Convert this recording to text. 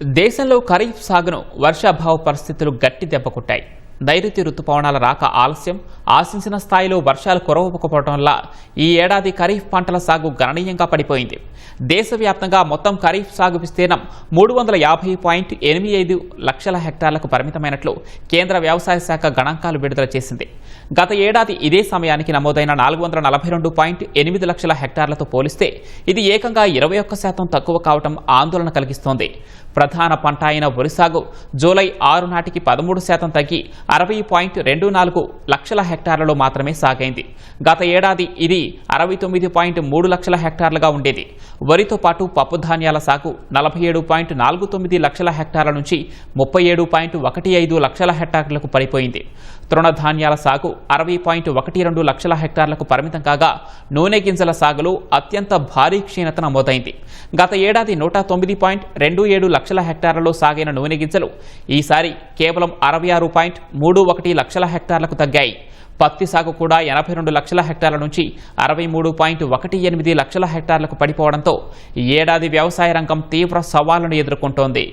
దేశంలో ఖరీఫ్ సాగును వర్షాభావ పరిస్థితులు గట్టి దెబ్బకొట్టాయి. నైరుతి రుతుపవనాల రాక ఆలస్యం, ఆశించిన స్థాయిలో వర్షాలు కురవకపోవడం వల్ల ఈ ఏడాది ఖరీఫ్ పంటల సాగు గణనీయంగా పడిపోయింది. దేశవ్యాప్తంగా మొత్తం ఖరీఫ్ సాగు విస్తీర్ణం 350.85 లక్షల హెక్టార్లకు పరిమితమైనట్లు కేంద్ర వ్యవసాయ శాఖ గణాంకాలు విడుదల చేసింది. గత ఏడాది ఇదే సమయానికి నమోదైన 442.8 లక్షల హెక్టార్లతో పోలిస్తే ఇది ఏకంగా 21% తక్కువ కావడం ఆందోళన కలిగిస్తోంది. ప్రధాన పంట అయిన వరి సాగు జూలై 6 నాటికి 13% తగ్గి 60.24 లక్షల హెక్టార్లలో మాత్రమే సాగైంది. గత ఏడాది ఇది 69.3 లక్షల హెక్టార్లుగా ఉండేది. వరితో పాటు పప్పు ధాన్యాల సాగు 47.49 లక్షల హెక్టార్ల నుంచి 37.15 లక్షల హెక్టార్లకు పడిపోయింది. తృణధాన్యాల సాగు 60.12 లక్షల హెక్టార్లకు పరిమితం కాగా నూనె గింజల సాగులో అత్యంత భారీ క్షీణత నమోదైంది. గత ఏడాది 109.27 లక్షల హెక్టార్లలో సాగిన నూనె గింజలు ఈసారి కేవలం 66.31 లక్షల హెక్టార్లకు తగ్గాయి. పత్తి సాగు కూడా 82 లక్షల హెక్టార్ల నుంచి 63.18 లక్షల హెక్టార్లకు పడిపోవడంతో ఈ ఏడాది వ్యవసాయ రంగం తీవ్ర సవాళ్లను ఎదుర్కొంటోంది.